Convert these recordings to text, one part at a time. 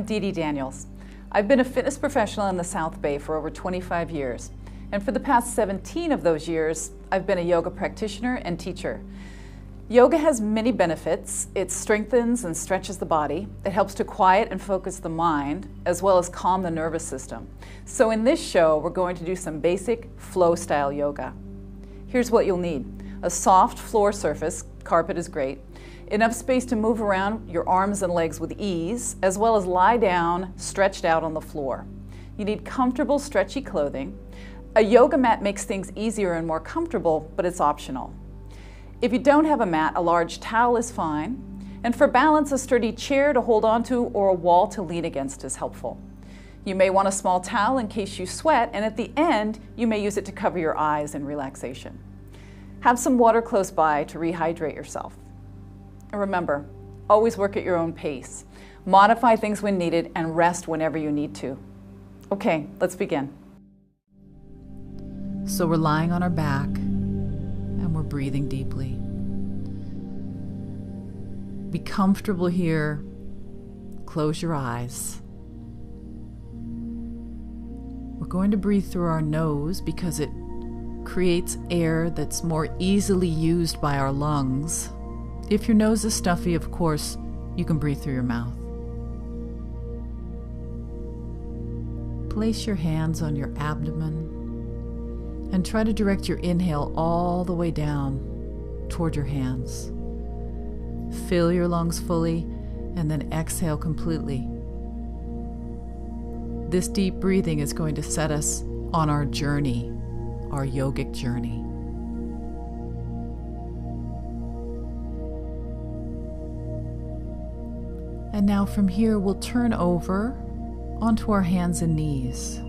Dee Dee Daniels. I've been a fitness professional in the South Bay for over 25 years, and for the past 17 of those years, I've been a yoga practitioner and teacher. Yoga has many benefits. It strengthens and stretches the body. It helps to quiet and focus the mind, as well as calm the nervous system. So in this show, we're going to do some basic flow-style yoga. Here's what you'll need. A soft floor surface, carpet is great, enough space to move around your arms and legs with ease, as well as lie down, stretched out on the floor. You need comfortable, stretchy clothing. A yoga mat makes things easier and more comfortable, but it's optional. If you don't have a mat, a large towel is fine. And for balance, a sturdy chair to hold onto or a wall to lean against is helpful. You may want a small towel in case you sweat, and at the end, you may use it to cover your eyes in relaxation. Have some water close by to rehydrate yourself. And remember, always work at your own pace. Modify things when needed and rest whenever you need to. Okay, let's begin. So we're lying on our back and we're breathing deeply. Be comfortable here. Close your eyes. We're going to breathe through our nose because it creates air that's more easily used by our lungs. If your nose is stuffy, of course, you can breathe through your mouth. Place your hands on your abdomen and try to direct your inhale all the way down toward your hands. Fill your lungs fully and then exhale completely. This deep breathing is going to set us on our journey, our yogic journey. And now from here, we'll turn over onto our hands and knees.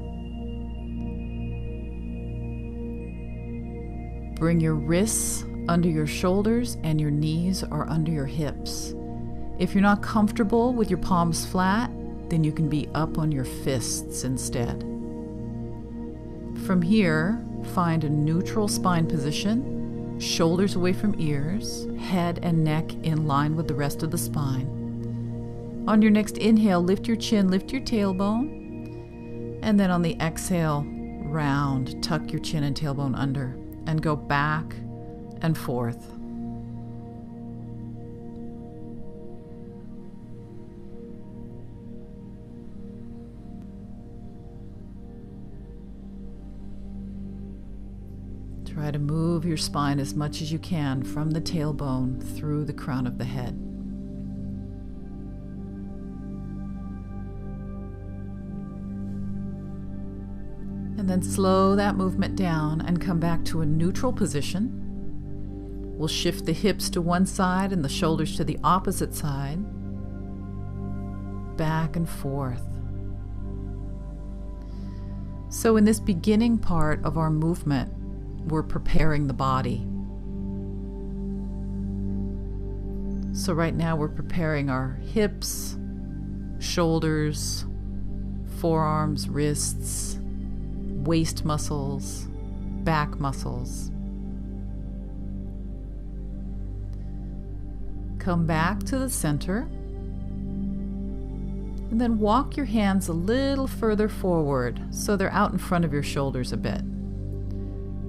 Bring your wrists under your shoulders and your knees are under your hips. If you're not comfortable with your palms flat, then you can be up on your fists instead. From here, find a neutral spine position, shoulders away from ears, head and neck in line with the rest of the spine. On your next inhale, lift your chin, lift your tailbone, and then on the exhale, round, tuck your chin and tailbone under, and go back and forth. Try to move your spine as much as you can from the tailbone through the crown of the head. And then slow that movement down and come back to a neutral position. We'll shift the hips to one side and the shoulders to the opposite side. Back and forth. So in this beginning part of our movement, we're preparing the body. So right now we're preparing our hips, shoulders, forearms, wrists, waist muscles, back muscles. Come back to the center and then walk your hands a little further forward so they're out in front of your shoulders a bit.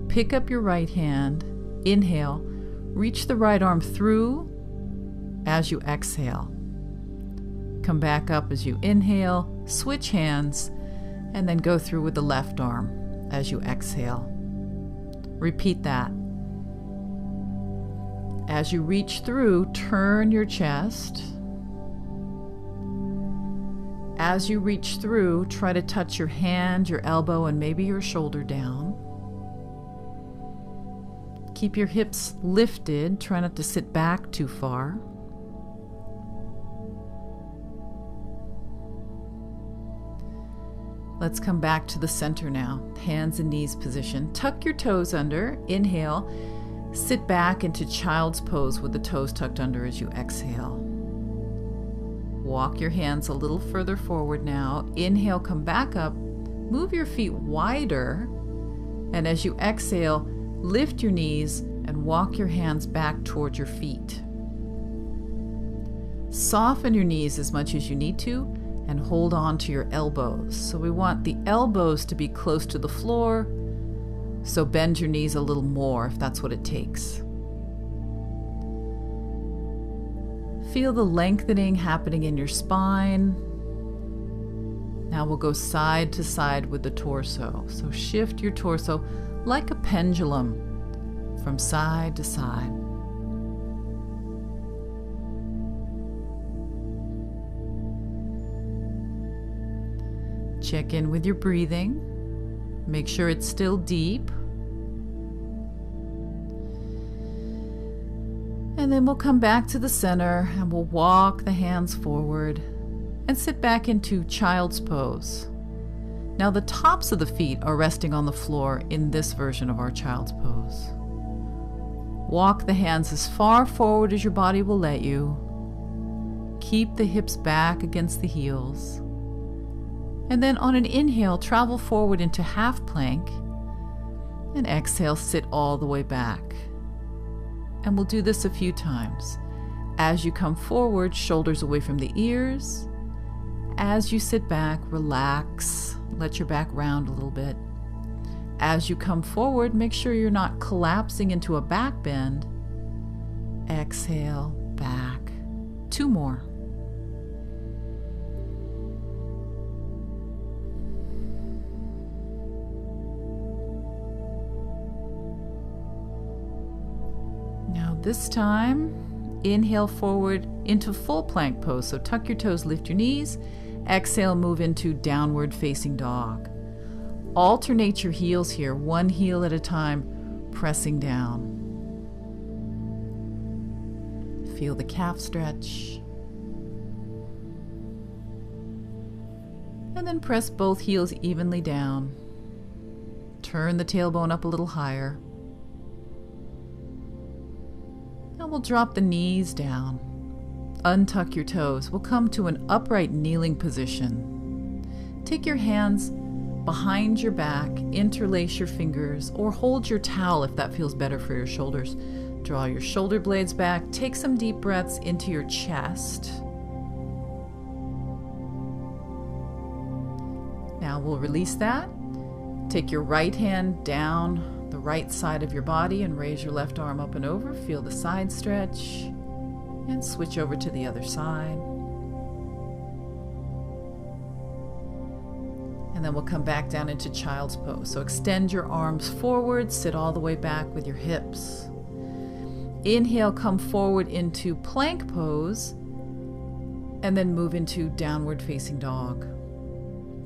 Pick up your right hand, inhale, reach the right arm through as you exhale. Come back up as you inhale, switch hands, and then go through with the left arm as you exhale. Repeat that. As you reach through, turn your chest. As you reach through, try to touch your hand, your elbow, and maybe your shoulder down. Keep your hips lifted. Try not to sit back too far. Let's come back to the center now. Hands and knees position. Tuck your toes under. Inhale. Sit back into child's pose with the toes tucked under as you exhale. Walk your hands a little further forward now. Inhale, come back up. Move your feet wider. And as you exhale, lift your knees and walk your hands back towards your feet. Soften your knees as much as you need to and hold on to your elbows. So we want the elbows to be close to the floor, so bend your knees a little more if that's what it takes. Feel the lengthening happening in your spine. Now we'll go side to side with the torso. So shift your torso like a pendulum from side to side. Check in with your breathing. Make sure it's still deep. And then we'll come back to the center and we'll walk the hands forward and sit back into child's pose. Now the tops of the feet are resting on the floor in this version of our child's pose. Walk the hands as far forward as your body will let you. Keep the hips back against the heels. And then on an inhale, travel forward into half plank, and exhale, sit all the way back. And we'll do this a few times. As you come forward, shoulders away from the ears. As you sit back, relax. Let your back round a little bit. As you come forward, make sure you're not collapsing into a back bend. Exhale, back. 2 more. Now this time, inhale forward into full plank pose. So tuck your toes, lift your knees. Exhale, move into downward facing dog. Alternate your heels here, one heel at a time, pressing down. Feel the calf stretch. And then press both heels evenly down. Turn the tailbone up a little higher. Now we'll drop the knees down. Untuck your toes. We'll come to an upright kneeling position. Take your hands behind your back, interlace your fingers, or hold your towel if that feels better for your shoulders. Draw your shoulder blades back. Take some deep breaths into your chest. Now we'll release that. Take your right hand down the right side of your body and raise your left arm up and over. Feel the side stretch and switch over to the other side. And then we'll come back down into child's pose. So extend your arms forward, sit all the way back with your hips. Inhale, come forward into plank pose, and then move into downward facing dog.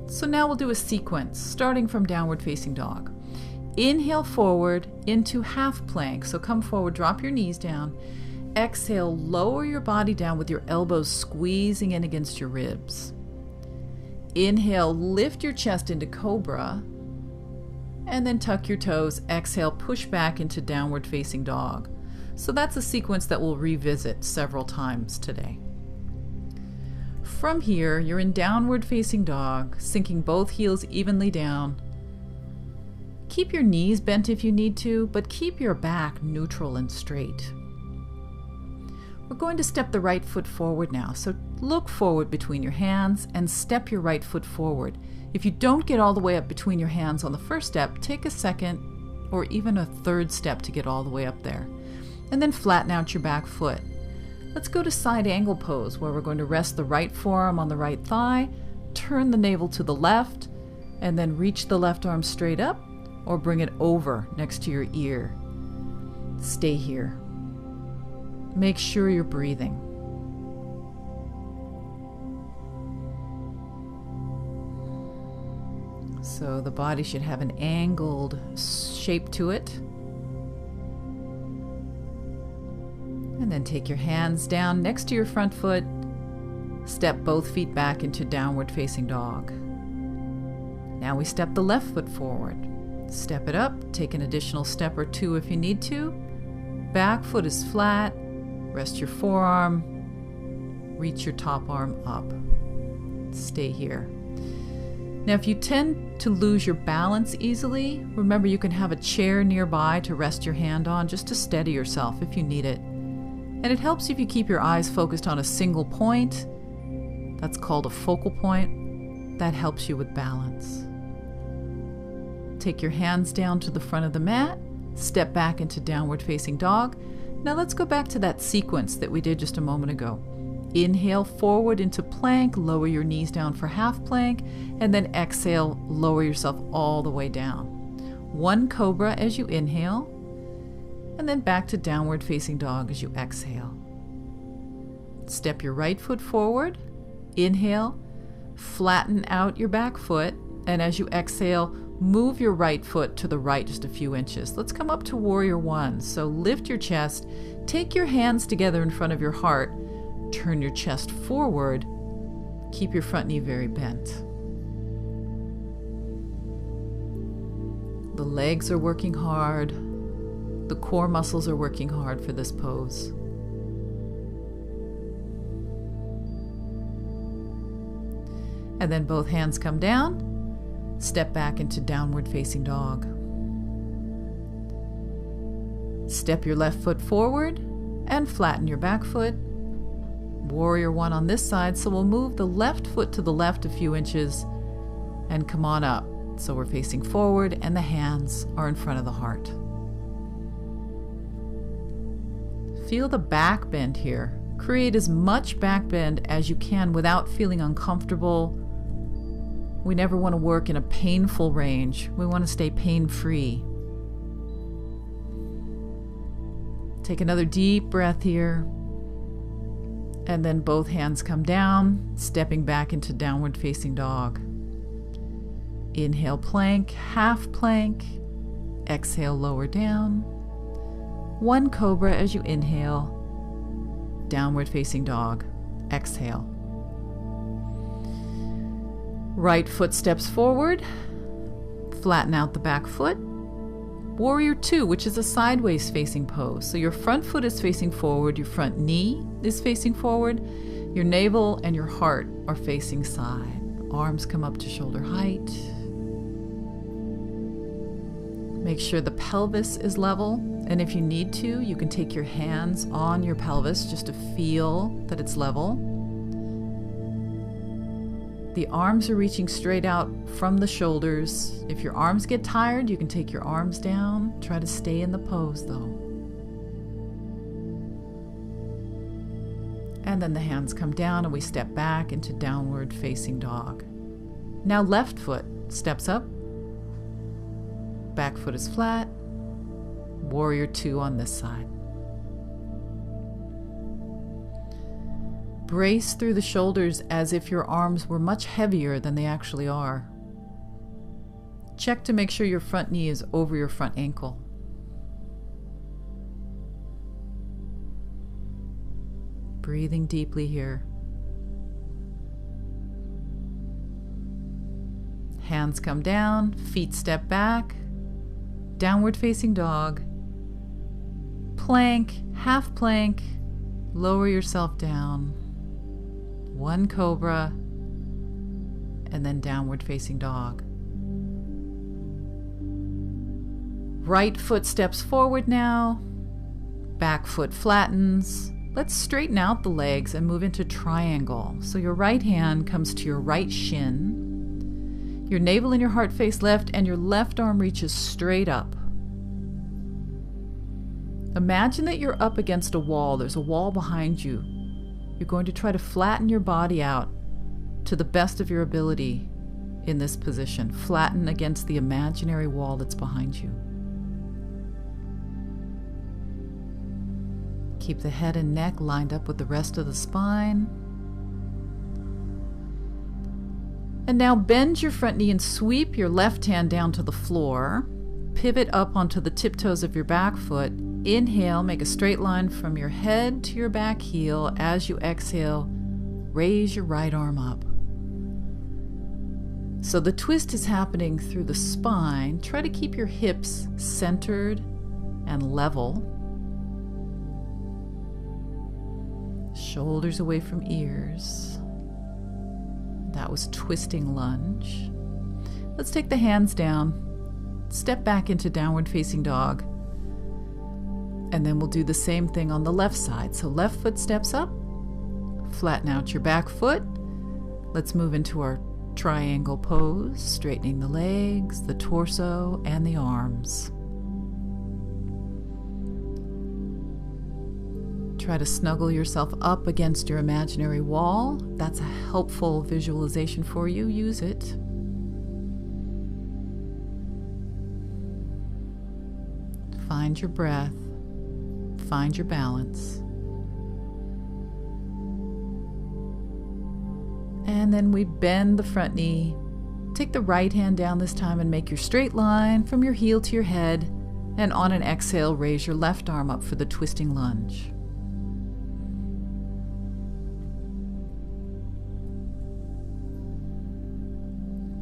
So now we'll do a sequence, starting from downward facing dog. Inhale forward into half plank. So come forward, drop your knees down. Exhale, lower your body down with your elbows squeezing in against your ribs. Inhale, lift your chest into cobra, and then tuck your toes. Exhale, push back into downward facing dog. So that's a sequence that we'll revisit several times today. From here, you're in downward facing dog, sinking both heels evenly down. Keep your knees bent if you need to, but keep your back neutral and straight. We're going to step the right foot forward now, so look forward between your hands and step your right foot forward. If you don't get all the way up between your hands on the first step, take a second or even a third step to get all the way up there. And then flatten out your back foot. Let's go to side angle pose, where we're going to rest the right forearm on the right thigh, turn the navel to the left, and then reach the left arm straight up or bring it over next to your ear. Stay here. Make sure you're breathing. So the body should have an angled shape to it. And then take your hands down next to your front foot. Step both feet back into downward facing dog. Now we step the left foot forward. Step it up, take an additional step or two if you need to. Back foot is flat. Rest your forearm, reach your top arm up. Stay here. Now, if you tend to lose your balance easily, remember you can have a chair nearby to rest your hand on just to steady yourself if you need it. And it helps if you keep your eyes focused on a single point That's called a focal point. That helps you with balance. Take your hands down to the front of the mat, step back into downward facing dog. Now let's go back to that sequence that we did just a moment ago. Inhale forward into plank, lower your knees down for half plank, and then exhale, lower yourself all the way down. One cobra as you inhale, and then back to downward facing dog as you exhale. Step your right foot forward, inhale, flatten out your back foot, and as you exhale, move your right foot to the right just a few inches. Let's come up to Warrior One. So lift your chest, take your hands together in front of your heart, turn your chest forward, keep your front knee very bent. The legs are working hard, the core muscles are working hard for this pose. And then both hands come down, step back into downward facing dog. Step your left foot forward and flatten your back foot. Warrior One on this side, so we'll move the left foot to the left a few inches and come on up. So we're facing forward and the hands are in front of the heart. Feel the back bend here. Create as much back bend as you can without feeling uncomfortable. We never want to work in a painful range. We want to stay pain-free. Take another deep breath here. And then both hands come down, stepping back into downward facing dog. Inhale, plank, half plank. Exhale, lower down. One cobra as you inhale. Downward facing dog. Exhale. Right foot steps forward. Flatten out the back foot. Warrior Two, which is a sideways facing pose. So your front foot is facing forward, your front knee is facing forward, your navel and your heart are facing side. Arms come up to shoulder height. Make sure the pelvis is level, and if you need to, you can take your hands on your pelvis just to feel that it's level. The arms are reaching straight out from the shoulders. If your arms get tired, you can take your arms down. Try to stay in the pose though. And then the hands come down and we step back into downward facing dog. Now left foot steps up. Back foot is flat. Warrior Two on this side. Brace through the shoulders as if your arms were much heavier than they actually are. Check to make sure your front knee is over your front ankle. Breathing deeply here. Hands come down, feet step back, downward facing dog, plank, half plank, lower yourself down. One cobra, and then downward facing dog. Right foot steps forward now. Back foot flattens. Let's straighten out the legs and move into triangle. So your right hand comes to your right shin. Your navel and your heart face left, and your left arm reaches straight up. Imagine that you're up against a wall. There's a wall behind you. You're going to try to flatten your body out to the best of your ability in this position. Flatten against the imaginary wall that's behind you. Keep the head and neck lined up with the rest of the spine. And now bend your front knee and sweep your left hand down to the floor. Pivot up onto the tiptoes of your back foot. Inhale, make a straight line from your head to your back heel. As you exhale, raise your right arm up. So the twist is happening through the spine. Try to keep your hips centered and level. Shoulders away from ears. That was twisting lunge. Let's take the hands down. Step back into downward facing dog. And then we'll do the same thing on the left side. So left foot steps up. Flatten out your back foot. Let's move into our triangle pose, straightening the legs, the torso, and the arms. Try to snuggle yourself up against your imaginary wall. That's a helpful visualization for you. Use it. Find your breath. Find your balance. And then we bend the front knee. Take the right hand down this time and make your straight line from your heel to your head. And on an exhale, raise your left arm up for the twisting lunge.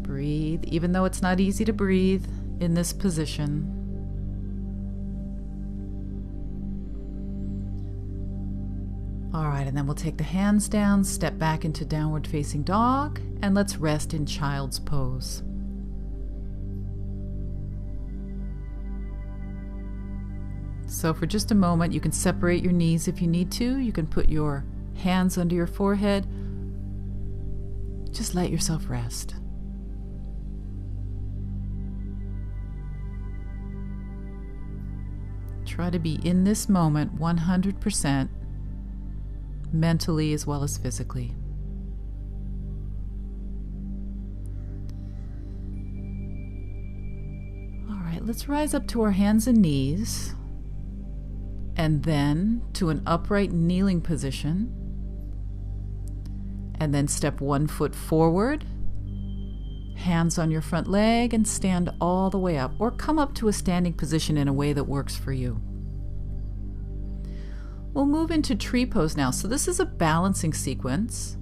Breathe, even though it's not easy to breathe in this position. All right, and then we'll take the hands down, step back into downward facing dog, and let's rest in child's pose. So for just a moment, you can separate your knees if you need to. You can put your hands under your forehead. Just let yourself rest. Try to be in this moment 100%, mentally as well as physically. All right, let's rise up to our hands and knees, and then to an upright kneeling position, and then step one foot forward, hands on your front leg, and stand all the way up, or come up to a standing position in a way that works for you. We'll move into tree pose now. So this is a balancing sequence.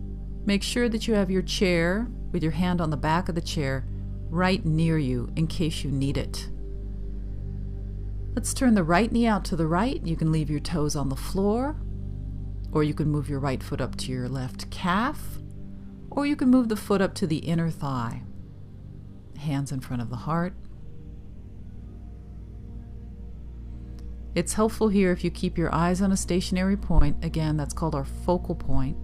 Make sure that you have your chair with your hand on the back of the chair right near you in case you need it. Let's turn the right knee out to the right. You can leave your toes on the floor, or you can move your right foot up to your left calf, or you can move the foot up to the inner thigh. Hands in front of the heart. It's helpful here if you keep your eyes on a stationary point. Again, that's called our focal point.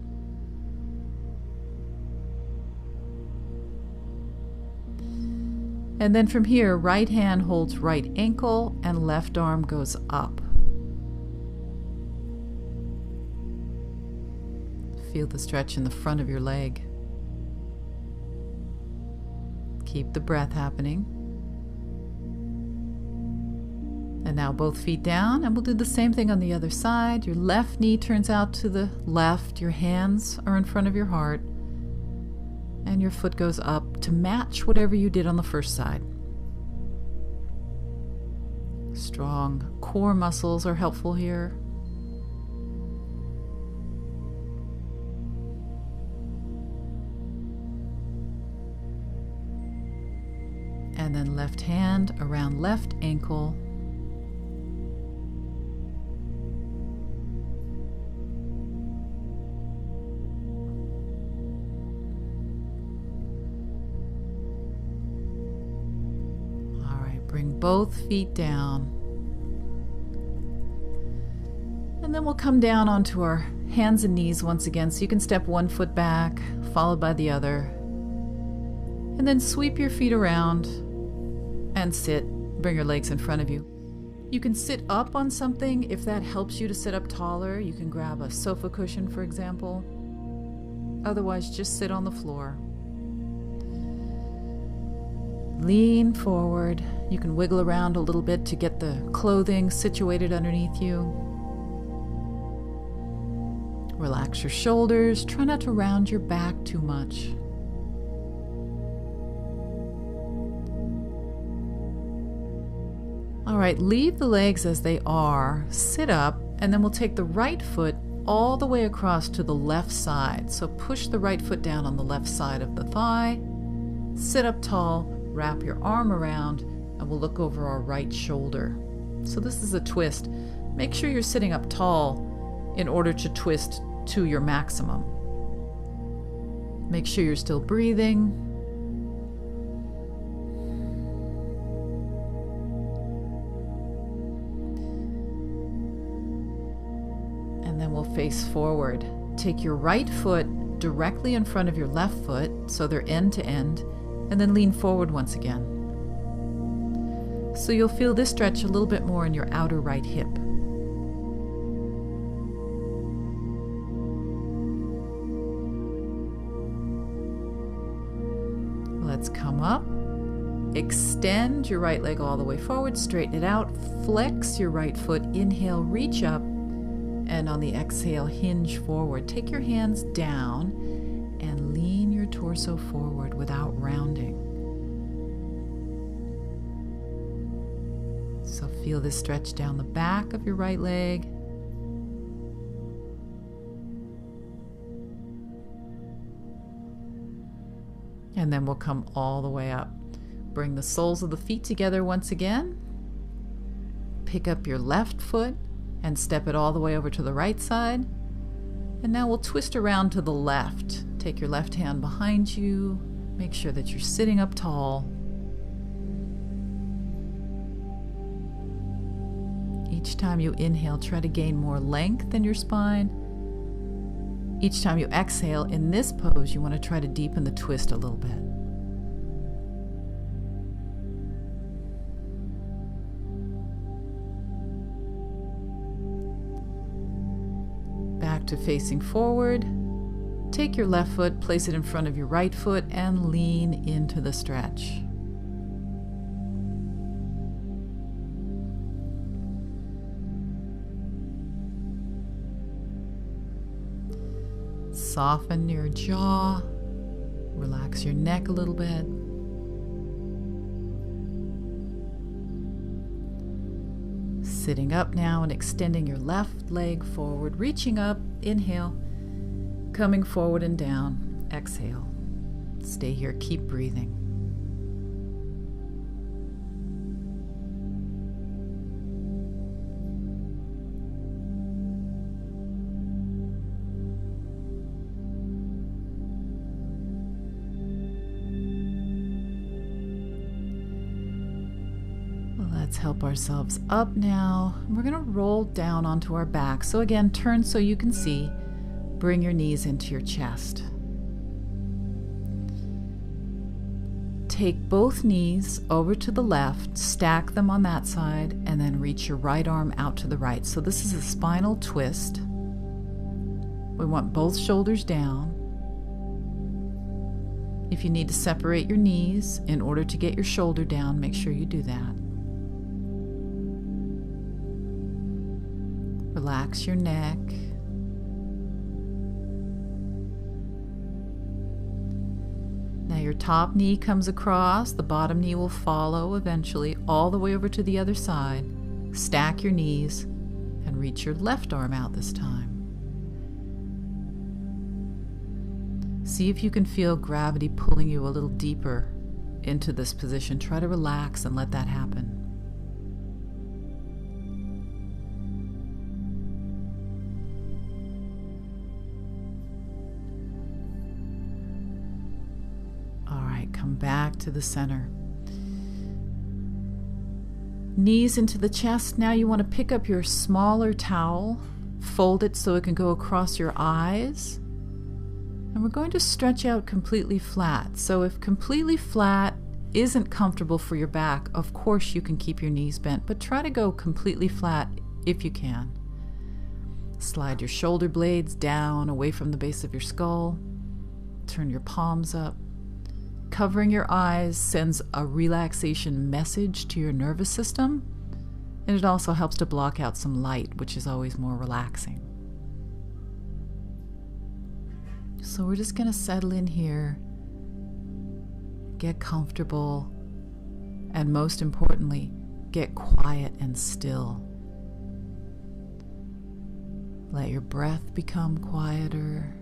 And then from here, right hand holds right ankle and left arm goes up. Feel the stretch in the front of your leg. Keep the breath happening. And now both feet down, and we'll do the same thing on the other side. Your left knee turns out to the left, your hands are in front of your heart, and your foot goes up to match whatever you did on the first side. Strong core muscles are helpful here. And then left hand around left ankle. Bring both feet down. And then we'll come down onto our hands and knees once again. So you can step one foot back, followed by the other. And then sweep your feet around and sit. Bring your legs in front of you. You can sit up on something if that helps you to sit up taller. You can grab a sofa cushion, for example. Otherwise, just sit on the floor. Lean forward. You can wiggle around a little bit to get the clothing situated underneath you. Relax your shoulders. Try not to round your back too much. All right, leave the legs as they are. Sit up, and then we'll take the right foot all the way across to the left side. So push the right foot down on the left side of the thigh. Sit up tall. Wrap your arm around, and we'll look over our right shoulder. So this is a twist. Make sure you're sitting up tall in order to twist to your maximum. Make sure you're still breathing. And then we'll face forward. Take your right foot directly in front of your left foot, so they're end to end, and then lean forward once again. So you'll feel this stretch a little bit more in your outer right hip. Let's come up. Extend your right leg all the way forward, straighten it out, flex your right foot, inhale, reach up, and on the exhale, hinge forward. Take your hands down and lean your torso forward without rounding. So feel this stretch down the back of your right leg. And then we'll come all the way up. Bring the soles of the feet together once again. Pick up your left foot and step it all the way over to the right side. And now we'll twist around to the left. Take your left hand behind you. Make sure that you're sitting up tall. Each time you inhale, try to gain more length in your spine. Each time you exhale, in this pose, you want to try to deepen the twist a little bit. Back to facing forward. Take your left foot, place it in front of your right foot, and lean into the stretch. Soften your jaw, relax your neck a little bit. Sitting up now and extending your left leg forward, reaching up, inhale, coming forward and down, exhale. Stay here, keep breathing. Let's help ourselves up now. We're going to roll down onto our back. So again, turn so you can see. Bring your knees into your chest. Take both knees over to the left, stack them on that side, and then reach your right arm out to the right. So this is a spinal twist. We want both shoulders down. If you need to separate your knees in order to get your shoulder down, make sure you do that. Relax your neck. Now your top knee comes across, the bottom knee will follow eventually all the way over to the other side. Stack your knees and reach your left arm out this time. See if you can feel gravity pulling you a little deeper into this position. Try to relax and let that happen. Come back to the center. Knees into the chest. Now you want to pick up your smaller towel, fold it so it can go across your eyes, and we're going to stretch out completely flat. So if completely flat isn't comfortable for your back, of course you can keep your knees bent, but try to go completely flat if you can. Slide your shoulder blades down away from the base of your skull. Turn your palms up. Covering your eyes sends a relaxation message to your nervous system, and it also helps to block out some light, which is always more relaxing. So we're just going to settle in here, get comfortable, and most importantly, get quiet and still. Let your breath become quieter.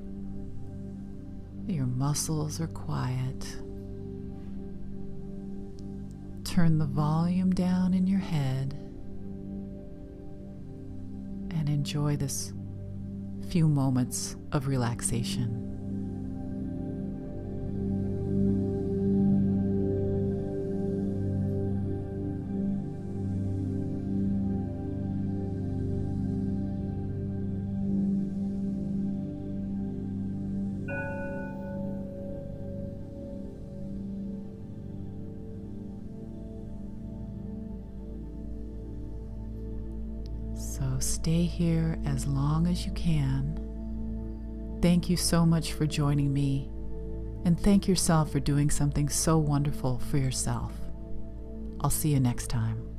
Your muscles are quiet. Turn the volume down in your head and enjoy this few moments of relaxation. So stay here as long as you can. Thank you so much for joining me, and thank yourself for doing something so wonderful for yourself. I'll see you next time.